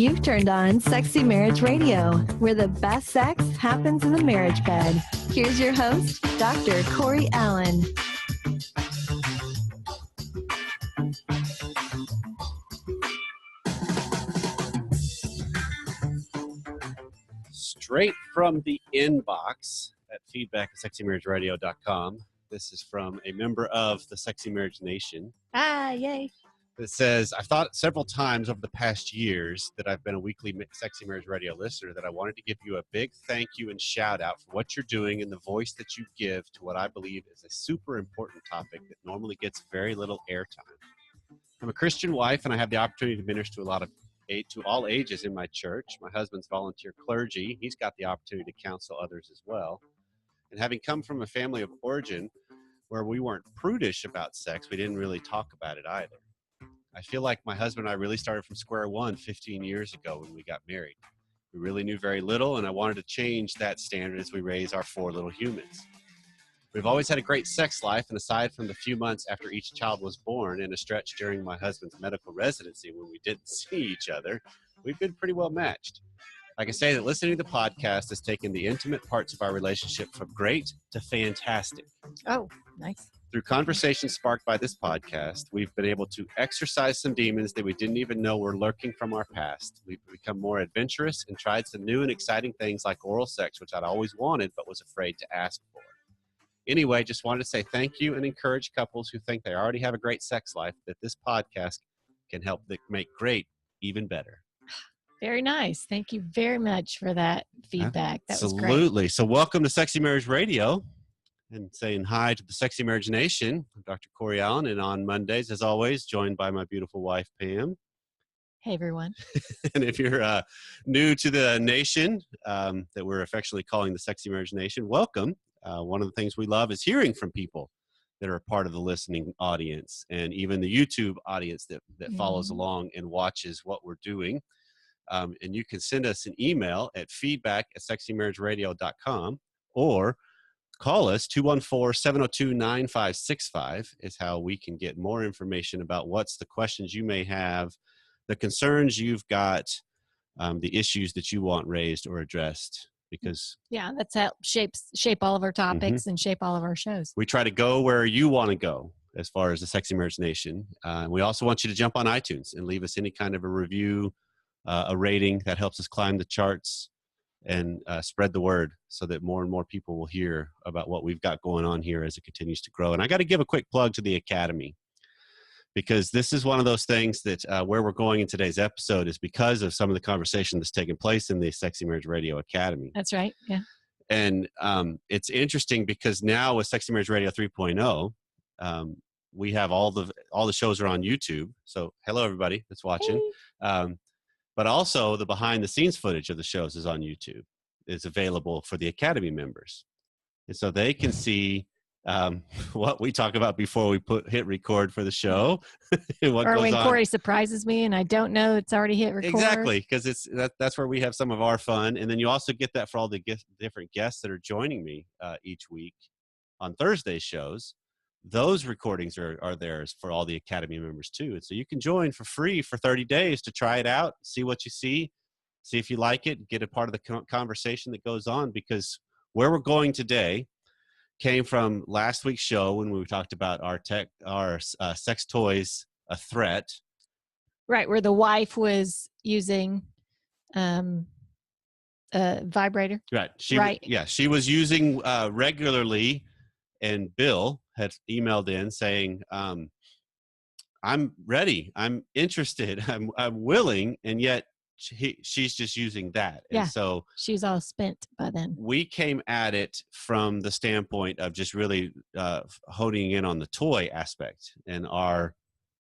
You've turned on Sexy Marriage Radio, where the best sex happens in the marriage bed. Here's your host, Dr. Corey Allen. Straight from the inbox at feedback@sexymarriageradio.com. This is from a member of the Sexy Marriage Nation. Ah, yay. It says, I've thought several times over the past years that I've been a weekly Sexy Marriage Radio listener that I wanted to give you a big thank you and shout out for what you're doing and the voice that you give to what I believe is a super important topic that normally gets very little airtime. I'm a Christian wife and I have the opportunity to minister to all ages in my church. My husband's volunteer clergy. He's got the opportunity to counsel others as well. And having come from a family of origin where we weren't prudish about sex, we didn't really talk about it either. I feel like my husband and I really started from square one 15 years ago when we got married. We really knew very little, and I wanted to change that standard as we raise our 4 little humans. We've always had a great sex life, and aside from the few months after each child was born and a stretch during my husband's medical residency when we didn't see each other, we've been pretty well matched. I can say that listening to the podcast has taken the intimate parts of our relationship from great to fantastic. Oh, nice. Through conversations sparked by this podcast, we've been able to exorcise some demons that we didn't even know were lurking from our past. We've become more adventurous and tried some new and exciting things like oral sex, which I'd always wanted but was afraid to ask for. Anyway, just wanted to say thank you and encourage couples who think they already have a great sex life that this podcast can help make great even better. Very nice. Thank you very much for that feedback. That was great. Absolutely. So welcome to Sexy Marriage Radio. And saying hi to the Sexy Marriage Nation. I'm Dr. Corey Allen, and on Mondays, as always, joined by my beautiful wife, Pam. Hey, everyone. And if you're new to the nation that we're affectionately calling the Sexy Marriage Nation, welcome. One of the things we love is hearing from people that are a part of the listening audience and even the YouTube audience that follows along and watches what we're doing. And you can send us an email at feedback@sexymarriageradio.com or call us, 214-702-9565 is how we can get more information about what's the questions you may have, the concerns you've got, the issues that you want raised or addressed. Because that's how shape all of our topics and shape all of our shows. We try to go where you want to go as far as the Sexy Marriage Nation. We also want you to jump on iTunes and leave us any kind of a review, a rating that helps us climb the charts and spread the word so that more and more people will hear about what we've got going on here as it continues to grow. And I got to give a quick plug to the Academy, because this is one of those things that where we're going in today's episode is because of some of the conversation that's taken place in the Sexy Marriage Radio Academy. That's right. Yeah. And it's interesting because now with Sexy Marriage Radio 3.0, we have all the shows are on YouTube. So hello, everybody that's watching. Hey. But also the behind the scenes footage of the shows is on YouTube. It's available for the Academy members. And so they can see what we talk about before we hit record for the show. Or when Corey surprises me and I don't know it's already hit record. Exactly, because that's where we have some of our fun. And then you also get that for all the different guests that are joining me each week on Thursday shows. Those recordings are theirs for all the Academy members too. And so you can join for free for 30 days to try it out, see what you see if you like it, get a part of the conversation that goes on, because where we're going today came from last week's show when we talked about our sex toys, a threat. Right, where the wife was using a vibrator. Right. She was using regularly, and Bill had emailed in saying, I'm ready, I'm interested, I'm willing, and yet she's just using that. Yeah, and so she's all spent by then. We came at it from the standpoint of just really honing in on the toy aspect. And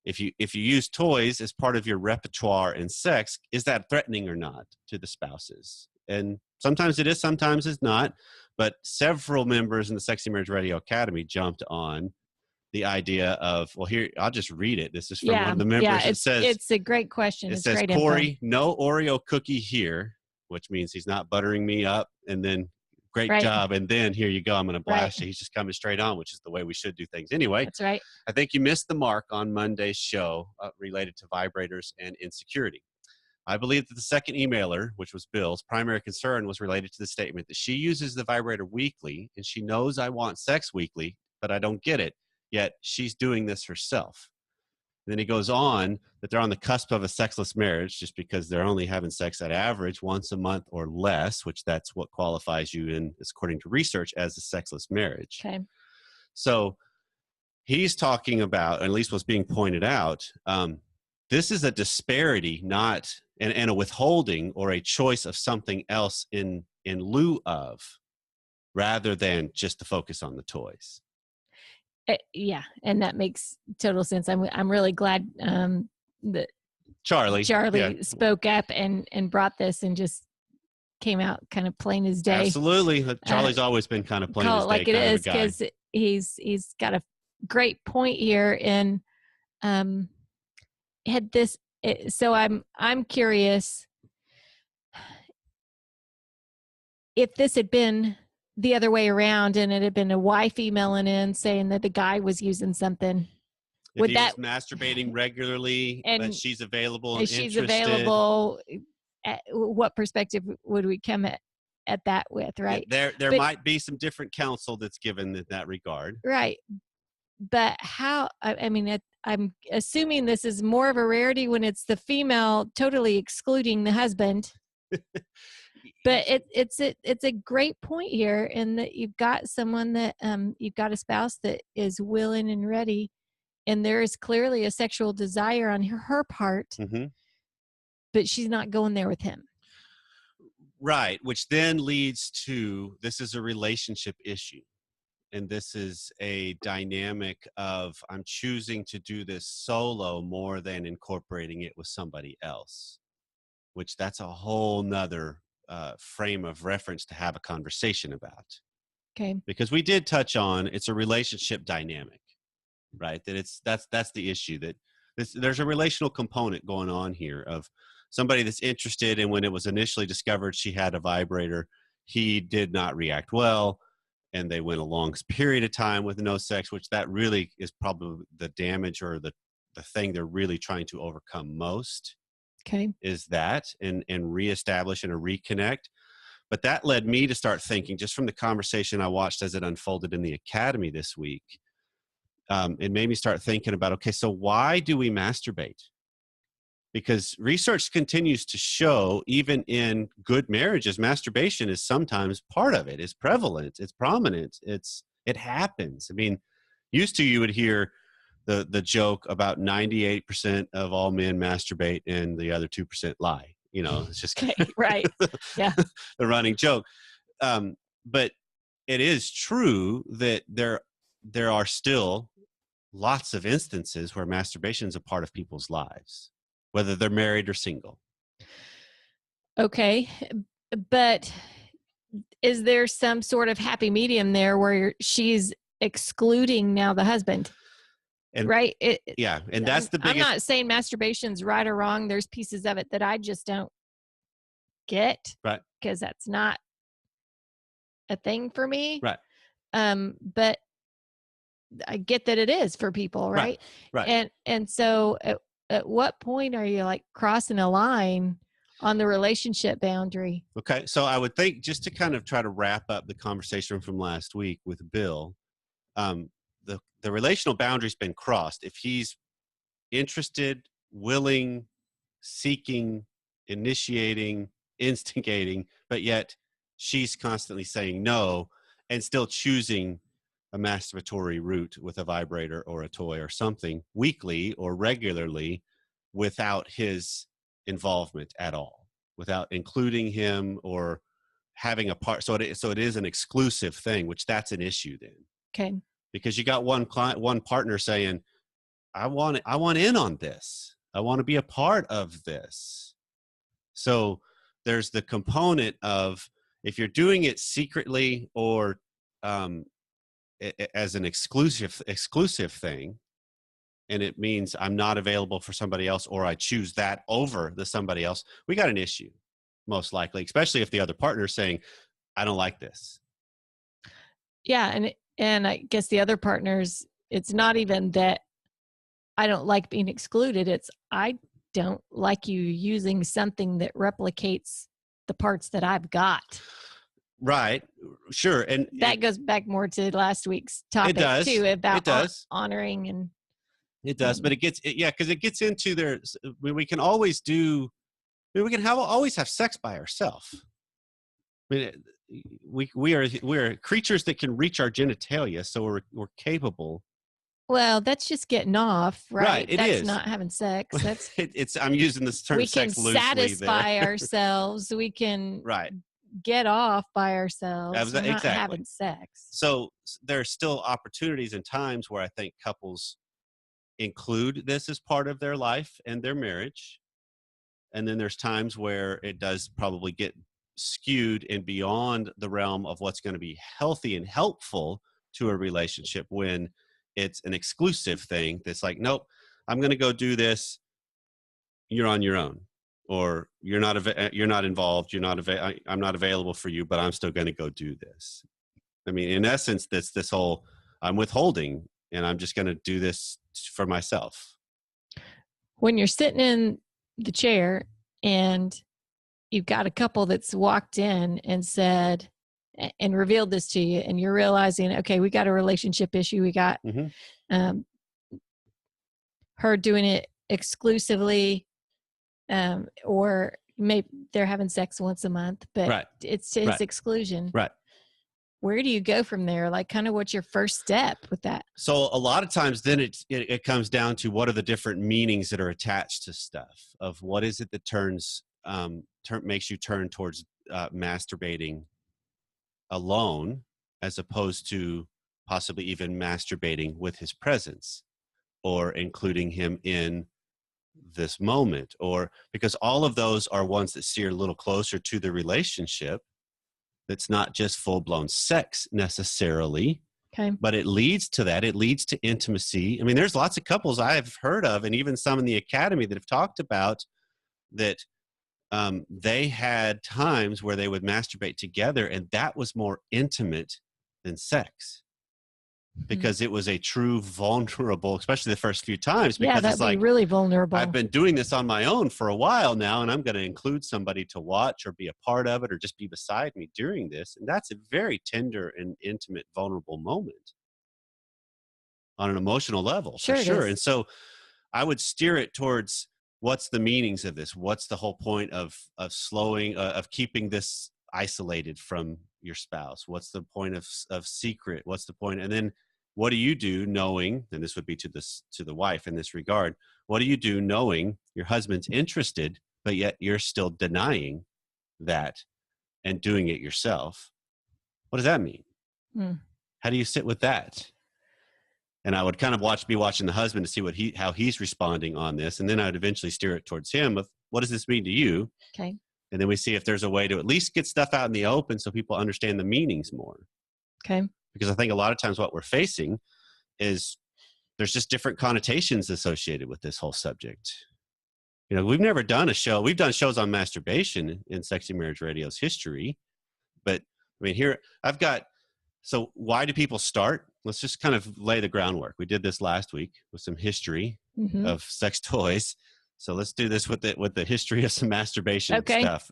if you use toys as part of your repertoire in sex, is that threatening or not to the spouses? And sometimes it is, sometimes it's not. But several members in the Sexy Marriage Radio Academy jumped on the idea of, well, here, I'll just read it. This is from one of the members. Yeah, it's a great question. It says, Corey, no Oreo cookie here, which means he's not buttering me up. And then, great job. And then here you go. I'm going to blast you. He's just coming straight on, which is the way we should do things. Anyway, that's right. I think you missed the mark on Monday's show related to vibrators and insecurity. I believe that the second emailer, which was Bill's, primary concern was related to the statement that she uses the vibrator weekly and she knows I want sex weekly, but I don't get it, yet she's doing this herself. And then he goes on that they're on the cusp of a sexless marriage just because they're only having sex at average once a month or less, which that's what qualifies you in, according to research, as a sexless marriage. Okay. So he's talking about, at least what's being pointed out, this is a disparity, not and a withholding or a choice of something else in lieu of, rather than just to focus on the toys. Yeah, and that makes total sense. I'm really glad that Charlie spoke up and brought this and just came out kind of plain as day. Absolutely, Charlie's always been kind of plain as day, like it is, because he's got a great point here. And so I'm curious if this had been the other way around and it had been a wife emailing in saying that the guy was using something. If he was masturbating regularly, and she's available and she's interested. available, what perspective would we come at that with, right? Yeah, there might be some different counsel that's given in that regard. Right. But how, I mean, I'm assuming this is more of a rarity when it's the female totally excluding the husband. But it's a great point here, in that you've got someone that you've got a spouse that is willing and ready, and there is clearly a sexual desire on her part, mm-hmm. but she's not going there with him. Right, which then leads to, this is a relationship issue, and this is a dynamic of I'm choosing to do this solo more than incorporating it with somebody else, which that's a whole nother frame of reference to have a conversation about. Okay. Because we did touch on, it's a relationship dynamic, right? That that's the issue, that there's a relational component going on here of somebody that's interested, and when it was initially discovered she had a vibrator, he did not react well, and they went a long period of time with no sex, which that really is probably the damage or the thing they're really trying to overcome most. Okay. Is that and reestablish and a reconnect. But that led me to start thinking, just from the conversation I watched as it unfolded in the academy this week, it made me start thinking about, okay, so why do we masturbate? Because research continues to show, even in good marriages, masturbation is sometimes part of it, is prevalent, it's prominent, it happens. I mean, used to, you would hear the joke about 98% of all men masturbate and the other 2% lie. You know, it's just okay, right. Yeah. the running joke. But it is true that there are still lots of instances where masturbation is a part of people's lives, whether they're married or single. Okay. But is there some sort of happy medium there where she's excluding now the husband? And, right. And that's the biggest. I'm not saying masturbation's right or wrong. There's pieces of it that I just don't get. Right. Because that's not a thing for me. Right. But I get that it is for people, right? Right. And so at what point are you like crossing a line on the relationship boundary? Okay. So I would think, just to kind of try to wrap up the conversation from last week with Bill, the relational boundary's been crossed. If he's interested, willing, seeking, initiating, instigating, but yet she's constantly saying no and still choosing a masturbatory route with a vibrator or a toy or something weekly or regularly without his involvement at all, without including him or having a part. So it is an exclusive thing, which that's an issue then. Okay. Because you got one partner saying, I want in on this. I want to be a part of this. So there's the component of, if you're doing it secretly or as an exclusive thing, and it means I'm not available for somebody else, or I choose that over the somebody else, we got an issue, most likely, especially if the other partner is saying, I don't like this. Yeah. And I guess the other partners, it's not even that I don't like being excluded. It's I don't like you using something that replicates the parts that I've got. Right. Sure. And that goes back more to last week's topic too, about honoring and it does, but because it gets into there. We can always always have sex by ourselves. I mean, we are creatures that can reach our genitalia, so we're capable. Well, that's just getting off, right? That's not having sex. That's I'm using this term sex loosely. We can satisfy ourselves. We can get off by ourselves. We're not having sex. So there's still opportunities and times where I think couples include this as part of their life and their marriage. And then there's times where it does probably get skewed and beyond the realm of what's going to be healthy and helpful to a relationship when it's an exclusive thing that's like, nope, I'm going to go do this. You're on your own, or you're not involved. I'm not available for you, but I'm still going to go do this. I mean, in essence, that's this whole, I'm withholding and I'm just going to do this for myself. When you're sitting in the chair and you've got a couple that's walked in and said and revealed this to you, and you're realizing, okay, we got a relationship issue. We got her doing it exclusively, or maybe they're having sex once a month, but it's to his exclusion. Right. Where do you go from there? Like, kind of what's your first step with that? So a lot of times then it comes down to what are the different meanings that are attached to stuff, of what is it that makes you turn towards masturbating alone, as opposed to possibly even masturbating with his presence or including him in this moment, or because all of those are ones that steer a little closer to the relationship. That's not just full-blown sex necessarily, but it leads to that. It leads to intimacy. I mean, there's lots of couples I've heard of, and even some in the academy that have talked about that they had times where they would masturbate together, and that was more intimate than sex. Because it was a true vulnerable, especially the first few times. Because that'd be really vulnerable. I've been doing this on my own for a while now, and I'm going to include somebody to watch or be a part of it or just be beside me during this. And that's a very tender and intimate, vulnerable moment on an emotional level, for sure. And so I would steer it towards, what's the meanings of this? What's the whole point of slowing, of keeping this isolated from your spouse? What's the point of secret? What's the point? And then what do you do knowing, and this would be to the wife in this regard, what do you do knowing your husband's interested, but yet you're still denying that and doing it yourself? What does that mean? How do you sit with that? And I would kind of be watching the husband to see how he's responding on this. And then I would eventually steer it towards him of, what does this mean to you? Okay. And then we see if there's a way to at least get stuff out in the open so people understand the meanings more. Okay. Because I think a lot of times what we're facing is there's just different connotations associated with this whole subject. You know, we've never done a show. We've done shows on masturbation in Sexy Marriage Radio's history. But I mean, here so why do people start? Let's just kind of lay the groundwork. We did this last week with some history of sex toys. So let's do this with the history of some masturbation stuff.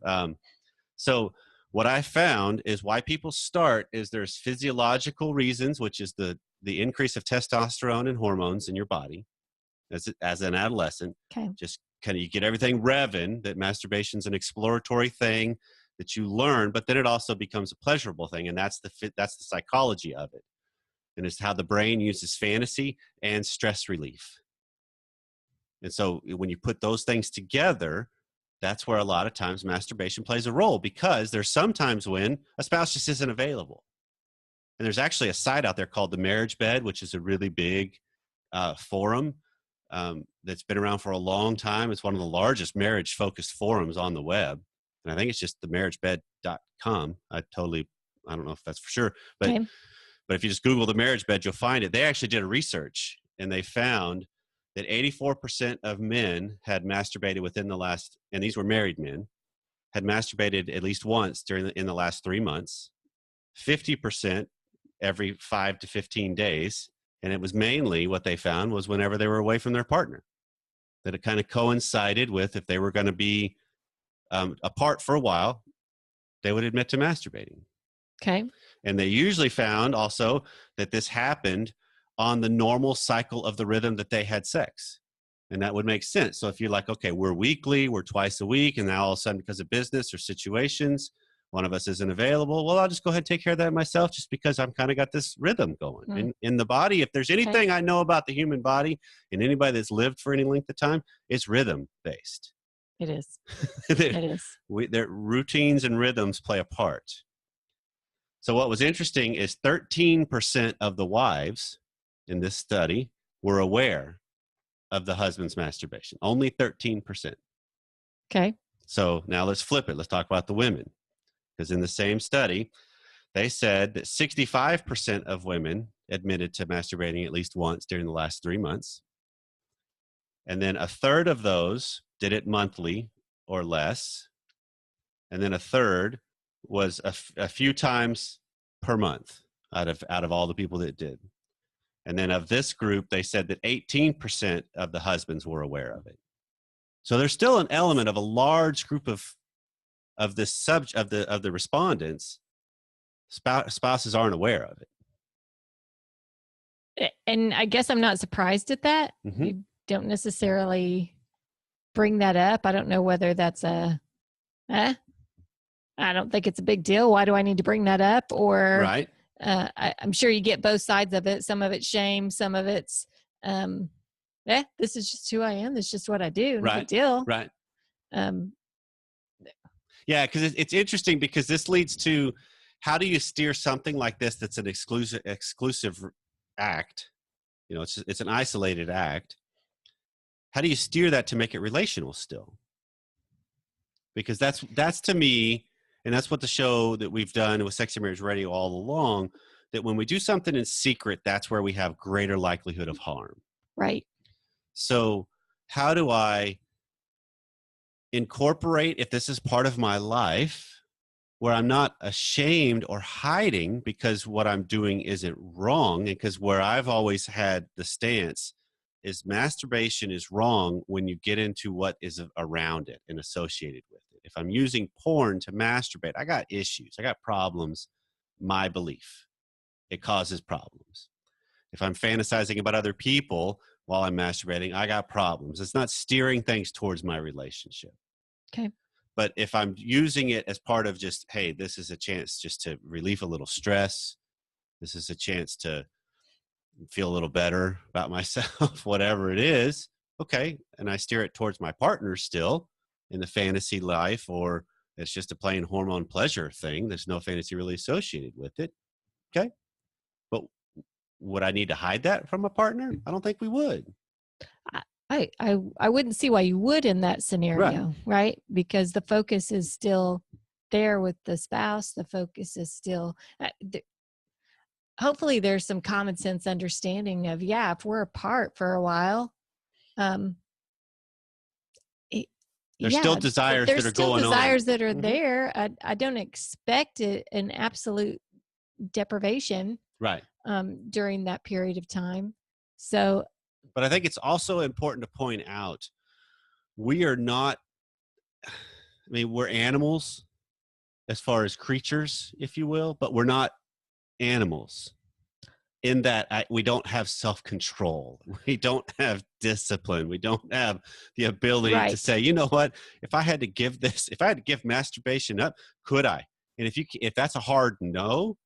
So what I found is why people start is there's physiological reasons, which is the increase of testosterone and hormones in your body as an adolescent. Okay. Just kind of, you get everything revving, that masturbation's an exploratory thing that you learn, but then it also becomes a pleasurable thing. And that's the psychology of it. And it's how the brain uses fantasy and stress relief. And so when you put those things together, that's where a lot of times masturbation plays a role, because there's sometimes when a spouse just isn't available. And there's actually a site out there called The Marriage Bed, which is a really big forum that's been around for a long time. It's one of the largest marriage-focused forums on the web. And I think it's just themarriagebed.com. I don't know if that's for sure. But if you just Google The Marriage Bed, you'll find it. They actually did a research, and they found that 84% of men had masturbated within the last, and these were married men, had masturbated at least once in the last 3 months, 50% every 5 to 15 days. And it was mainly, what they found was whenever they were away from their partner, that it kind of coincided with if they were going to be apart for a while, they would admit to masturbating. Okay. And they usually found also that this happened on the normal cycle of the rhythm that they had sex. And that would make sense. So if you're like, okay, we're weekly, we're twice a week, and now all of a sudden because of business or situations, one of us isn't available, well, I'll just go ahead and take care of that myself just because I've kind of got this rhythm going. In the body, if there's anything I know about the human body and anybody that's lived for any length of time, it's rhythm-based. It is. It is. Their routines and rhythms play a part. So what was interesting is 13% of the wives in this study were aware of the husband's masturbation. Only 13%. Okay. So now let's flip it. Let's talk about the women. Because in the same study, they said that 65% of women admitted to masturbating at least once during the last 3 months. And then a third of those did it monthly or less. And then a third was a few times per month out of all the people that did. And then of this group, they said that 18% of the husbands were aware of it. So there's still an element of a large group of this of the respondents, spouses aren't aware of it. And I guess I'm not surprised at that. Mm-hmm. You don't necessarily bring that up. I don't know whether that's I don't think it's a big deal. Why do I need to bring that up? Or right. I'm sure you get both sides of it. Some of it's shame. Some of it's, this is just who I am. This is just what I do. No big deal. Right. Yeah, because it's interesting because this leads to how do you steer something like this that's an exclusive act? You know, it's an isolated act. How do you steer that to make it relational still? Because that's to me, and that's what the show that we've done with Sexy Marriage Radio all along, that when we do something in secret, that's where we have greater likelihood of harm. Right. So how do I incorporate, if this is part of my life, where I'm not ashamed or hiding because what I'm doing isn't wrong, and because where I've always had the stance is masturbation is wrong when you get into what is around it and associated with it. If I'm using porn to masturbate, I got issues. I got problems. My belief. It causes problems. If I'm fantasizing about other people while I'm masturbating, I got problems. It's not steering things towards my relationship. Okay. But if I'm using it as part of just, hey, this is a chance just to relieve a little stress. This is a chance to feel a little better about myself, whatever it is. Okay. And I steer it towards my partner still in the fantasy life, or it's just a plain hormone pleasure thing. There's no fantasy really associated with it. Okay. But would I need to hide that from a partner? I don't think we would. I wouldn't see why you would in that scenario, right? Because the focus is still there with the spouse. The focus is still, hopefully there's some common sense understanding of, if we're apart for a while, there's still desires that are going on. There's still desires that are there. I don't expect an absolute deprivation during that period of time. So, but I think it's also important to point out, we are not, we're animals as far as creatures, if you will, but we're not animals in that we don't have self-control. We don't have discipline. We don't have the ability to say, you know what, if I had to give masturbation up, could I? And if that's a hard no,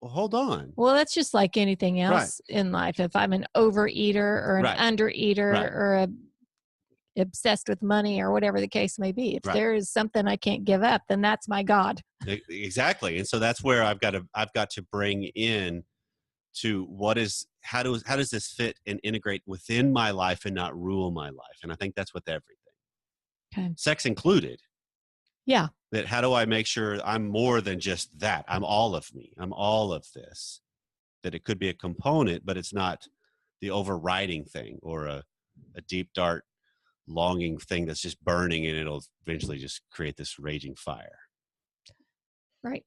well, hold on. Well, that's just like anything else in life. If I'm an overeater or an undereater or obsessed with money or whatever the case may be, if there is something I can't give up, then that's my God. Exactly. And so that's where I've got to bring in to how does this fit and integrate within my life and not rule my life? And I think that's with everything. Okay. Sex included. Yeah. That how do I make sure I'm more than just that? I'm all of me. I'm all of this. That it could be a component, but it's not the overriding thing or a deep, dark, longing thing that's just burning and it'll eventually just create this raging fire. Right.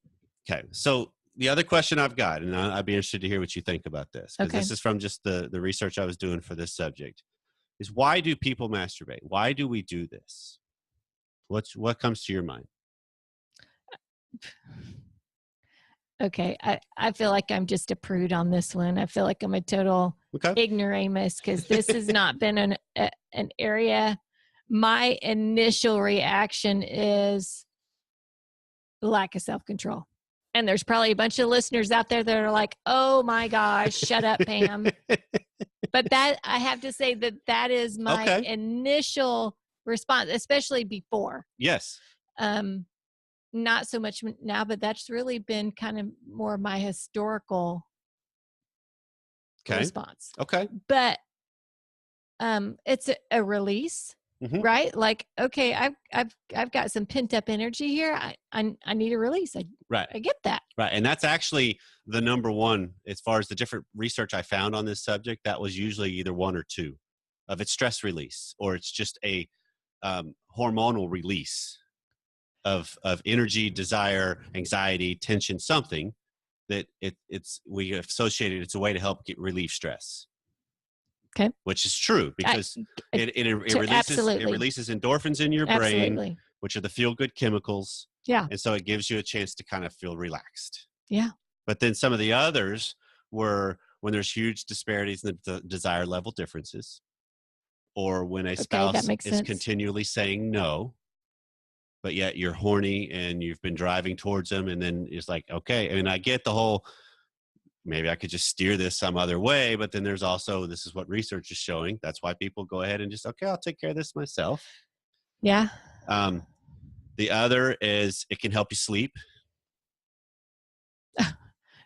Okay. So the other question I've got, and I'd be interested to hear what you think about this, because this is from just the research I was doing for this subject, is why do people masturbate? Why do we do this? What comes to your mind? Okay, I feel like I'm just a prude on this one. I feel like I'm a total ignoramus because this has not been an area. My initial reaction is lack of self-control. And there's probably a bunch of listeners out there that are like, oh my gosh, shut up, Pam. But that I have to say that is my initial response, especially before. Yes. Not so much now, but that's really been kind of more my historical response. Okay. But it's a release, right? Like, okay, I've got some pent up energy here. I need a release. I get that. Right. And that's actually the number one, as far as the different research I found on this subject, that was usually either one or two of its stress release, or it's just a hormonal release of energy, desire, anxiety, tension, something that we associated. It's a way to help relieve stress. Okay. Which is true because it releases endorphins in your brain, which are the feel-good chemicals. Yeah. And so it gives you a chance to kind of feel relaxed. Yeah. But then some of the others were when there's huge disparities in the desire level differences, or when a spouse is continually saying no, but yet you're horny and you've been driving towards them, and then it's like, okay, I mean, I get the whole, maybe I could just steer this some other way, but then there's also, this is what research is showing. That's why people go ahead and just, okay, I'll take care of this myself. Yeah. The other is it can help you sleep.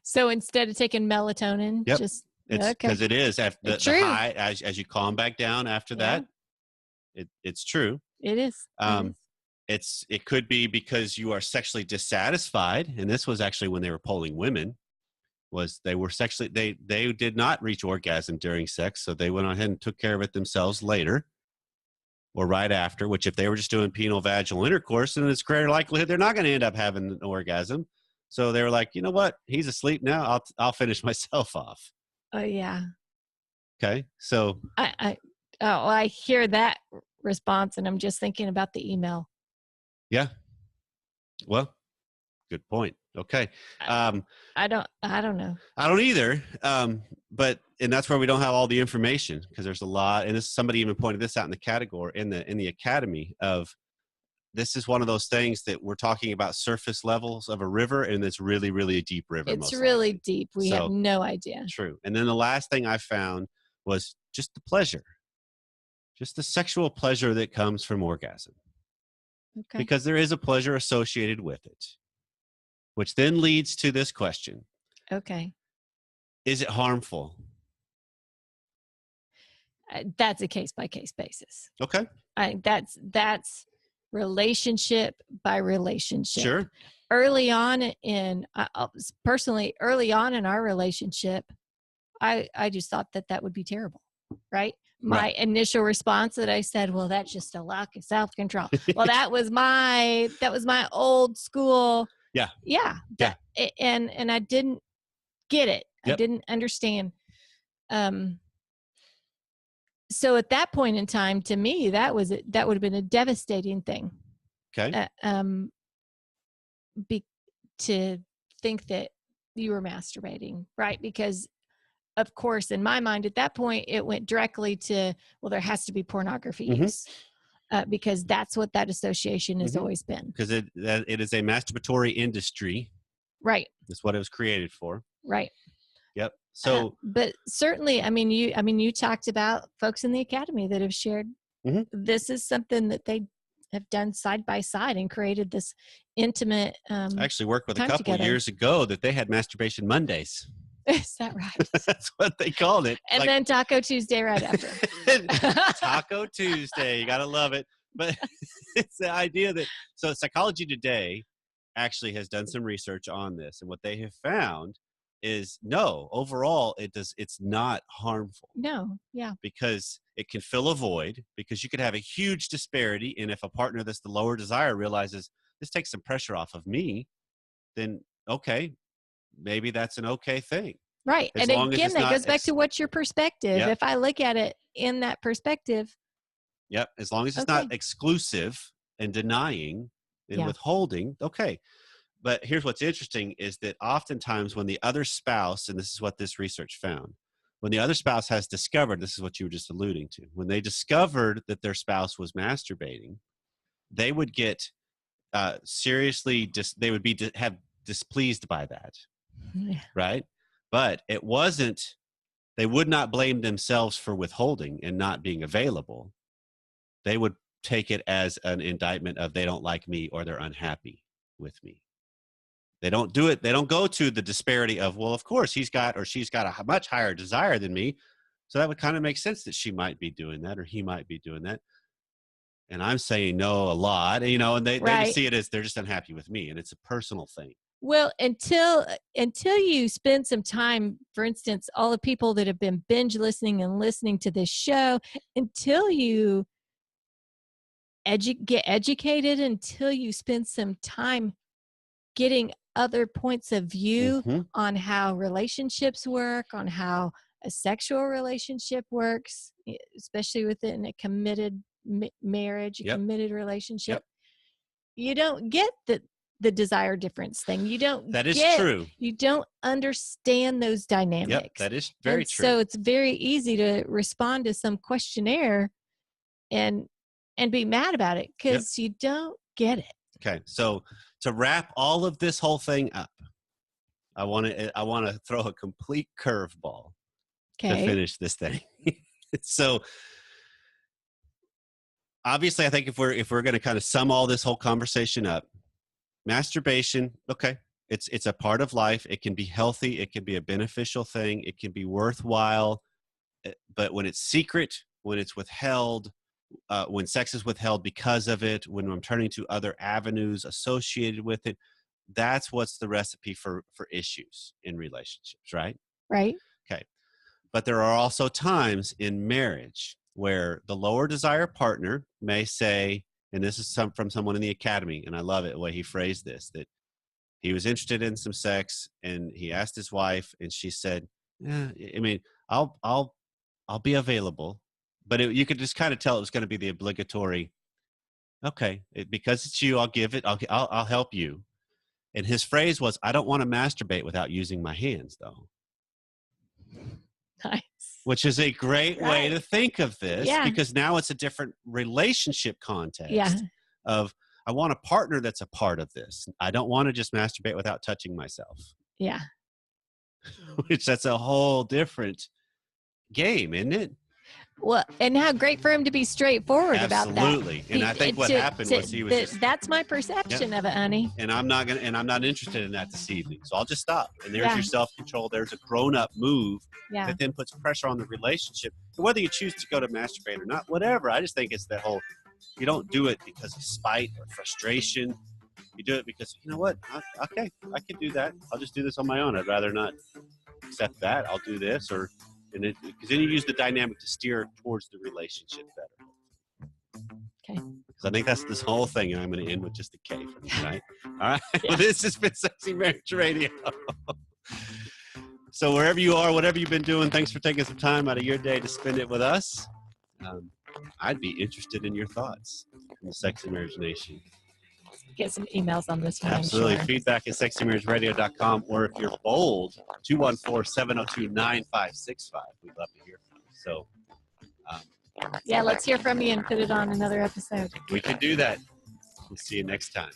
So instead of taking melatonin, just because it is after the high, as you calm back down after that, it's true. It is. It could be because you are sexually dissatisfied, and this was actually when they were polling women. Was they were sexually they did not reach orgasm during sex, so they went ahead and took care of it themselves later or right after, which if they were just doing penile vaginal intercourse, then it's greater likelihood they're not going to end up having an orgasm. So they were like, you know what, he's asleep now, I'll finish myself off. Oh yeah. Okay. So I hear that response and I'm just thinking about the email. Yeah. Well, good point. Okay. I don't know. I don't either. And that's where we don't have all the information, because there's a lot, and somebody even pointed this out in the category in the academy of, this is one of those things that we're talking about surface levels of a river, and it's really, really a deep river. It's really deep. We have no idea. True. And then the last thing I found was just the pleasure, just the sexual pleasure that comes from orgasm. Okay. Because there is a pleasure associated with it, which then leads to this question. Okay. Is it harmful? That's a case-by-case basis. Okay. That's relationship by relationship. Sure. Early on in our relationship, I just thought that would be terrible, right? My initial response that I said, well, that's just a lack of self-control. Well, that was my old school. Yeah. Yeah. And I didn't get it. Yep. I didn't understand. So at that point in time, to me, that would have been a devastating thing. Okay. To think that you were masturbating, right? Because of course, in my mind at that point, it went directly to, well, there has to be pornography use, because that's what that association has always been. Because it is a masturbatory industry. Right. That's what it was created for. Right. Yep. So, but certainly, you talked about folks in the academy that have shared this is something that they have done side by side and created this intimate. I actually worked with a couple years ago that they had Masturbation Mondays. Is that right? That's what they called it. And then Taco Tuesday right after. Taco Tuesday. You got to love it. But it's the idea that, so Psychology Today actually has done some research on this. And what they have found is, no, overall, it's not harmful. No. Yeah. Because it can fill a void, because you could have a huge disparity. And if a partner that's the lower desire realizes this takes some pressure off of me, then okay, maybe that's an okay thing. Right. And again, that goes back to what's your perspective. Yep. If I look at it in that perspective. Yep. As long as it's Okay. not exclusive and denying and Yeah. withholding. Okay. But here's what's interesting is that oftentimes when the other spouse, and this is what this research found, when the other spouse has discovered, this is what you were just alluding to, when they discovered that their spouse was masturbating, they would get seriously, they would be have displeased by that, Yeah. right? But it wasn't, they would not blame themselves for withholding and not being available. They would take it as an indictment of they don't like me or they're unhappy with me. They don't do it. They don't go to the disparity of, well, of course he's got or she's got a much higher desire than me. So that would kind of make sense that she might be doing that or he might be doing that. And I'm saying no a lot, and they just see it as they're just unhappy with me. And it's a personal thing. Well, until you spend some time, for instance, all the people that have been binge listening and listening to this show, until you get educated, until you spend some time getting other points of view on how relationships work, on how a sexual relationship works, especially within a committed marriage, a committed relationship, you don't get the desire difference thing. You don't. That is true. You don't understand those dynamics. Yep, that is very true. So it's very easy to respond to some questionnaire and be mad about it because you don't get it. Okay, so to wrap all of this whole thing up, I want to throw a complete curveball to finish this thing. So obviously, I think if we're going to kind of sum all this whole conversation up, masturbation, okay, it's a part of life. It can be healthy. It can be a beneficial thing. It can be worthwhile. But when it's secret, when it's withheld, when sex is withheld because of it, when I'm turning to other avenues associated with it, that's what's the recipe for issues in relationships, right? Right. Okay. But there are also times in marriage where the lower desire partner may say, and this is from someone in the academy, and I love it the way he phrased this, that he was interested in some sex and he asked his wife and she said, yeah, I mean, I'll be available. But you could just kind of tell it was going to be the obligatory, okay, because it's you, I'll give it, I'll help you. And his phrase was, I don't want to masturbate without using my hands, though. Nice. Which is a great way to think of this, because now it's a different relationship context of, I want a partner that's a part of this. I don't want to just masturbate without touching myself. Yeah. Which that's a whole different game, isn't it? Well, and how great for him to be straightforward about that. Absolutely. And I think what happened was he was just, that's my perception of it, honey. And I'm not interested in that this evening. So I'll just stop. And there's your self-control. There's a grown-up move that then puts pressure on the relationship. Whether you choose to go to masturbate or not, whatever. I just think it's that whole, you don't do it because of spite or frustration. You do it because, you know what? Okay, I can do that. I'll just do this on my own. I'd rather not accept that. I'll do this because then you use the dynamic to steer towards the relationship better. Okay. Because I think that's this whole thing, and I'm going to end with just a K for tonight. All right. Well, this has been Sexy Marriage Radio. So wherever you are, whatever you've been doing, thanks for taking some time out of your day to spend it with us. I'd be interested in your thoughts in the Sexy Marriage Nation. Get some emails on this one. Absolutely. Sure. Feedback at sexymarriageradio.com, or if you're bold, 214-702-9565. We'd love to hear from you. So, let's hear from you and put it on another episode. We can do that. We'll see you next time.